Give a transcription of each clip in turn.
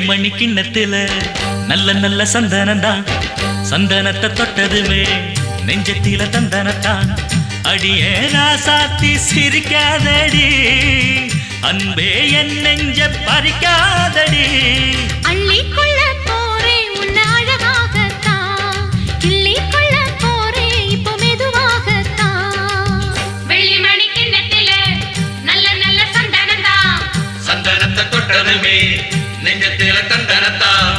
வெள்ளிமணி கிண்ணத்தில நல்ல நல்ல சந்தனந்தான், சந்தனத்தை தொட்டதுமே நெஞ்சத்தில தந்தனத்தான். அடியே ராசாத்தி சிரிக்காதடி, அன்பே என் நெஞ்ச பறிக்காதடி. அள்ளிக்கொள்ள போரே உன்னை அழகாகத்தான், கிள்ளிக்கொள்ள போரே இப்போ மெதுவாகத்தான். வெள்ளிமணி கிண்ணத்தில நல்ல நல்ல சந்தனந்தான், சந்தனத்தை தொட்டதுமே நெஞ்சத்தில தந்தனத்தான்.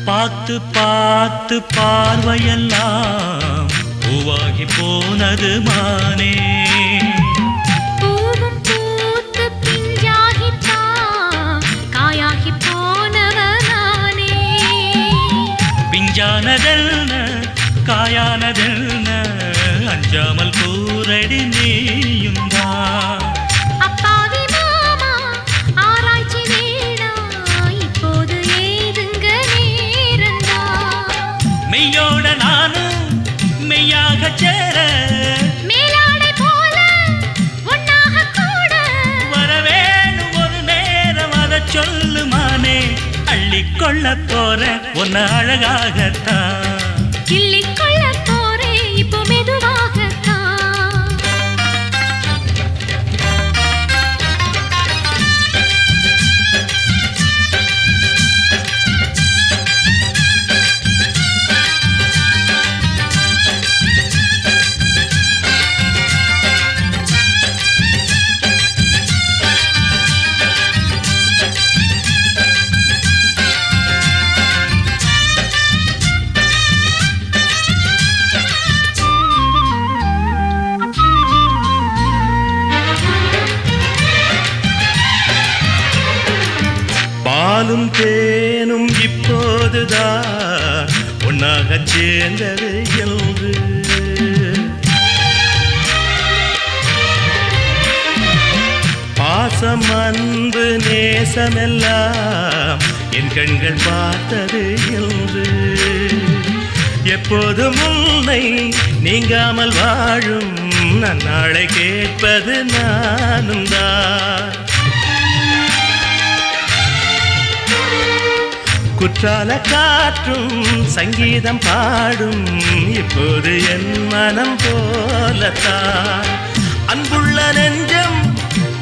பார்த்து பார்த்து பார்வையெல்லாம் பூவாகி போனது மானே. பூவும் பூத்து பிஞ்சாகித்தான் காயாகி போனவனானே. பிஞ்சானதென்ன காயானதென்ன அஞ்சாமல் கூரடி நீயுந்தான். அப்பாவி மாமா ஆராய்ச்சி வேணா, இப்போது ஏதுங்க நேரந்தா. மெய்யோட நானும் மெய்யாக சேர, மேலாடை போல ஒன்னாக கூட வரவேணும் ஒரு நேரம் அதை சொல்லுமானே. அள்ளிக்கொள்ள போற ஒன்ன அழகாகத்தான், கிள்ளிக்கொள்ள போரே இப்போ மெதுவாகத்தான். பாலும் தேனும் இப்போதுதான் ஒன்னாக சேர்ந்தது என்று. பாசம் அன்பு நேசமெல்லாம் என் கண்கள் பார்த்தது என்று. எப்போதும் உன்னை நீங்காமல் வாழும் நன்னாளை கேட்பது நானும் தான். குற்றால காற்றும் சங்கீதம் பாடும் இப்போது என் மனம் போலத்தான். அன்புள்ள நெஞ்சம்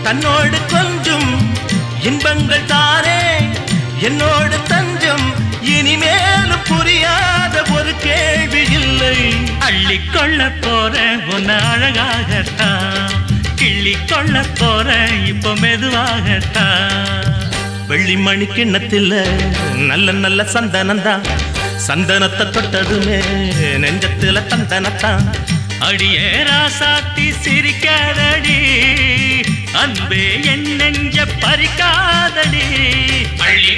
தன்னோடு கொஞ்சம் இன்பங்கள் தானே என்னோடு தஞ்சம். இனிமேலும் புரியாத ஒரு கேள்வி இல்லை. அள்ளிக்கொள்ள போற உன்ன அழகாகத்தான், கிள்ளிக்கொள்ள போற இப்போ மெதுவாகத்தான். வெள்ளிமணி கிண்ணத்தில நல்ல நல்ல சந்தனந்தான், சந்தனத்தை தொட்டதுமே நெஞ்சத்தில தந்தனத்தான். அடியே ராசாத்தி சிரிக்காதடி, அன்பே என் நெஞ்ச பறிக்காதடி. அள்ளி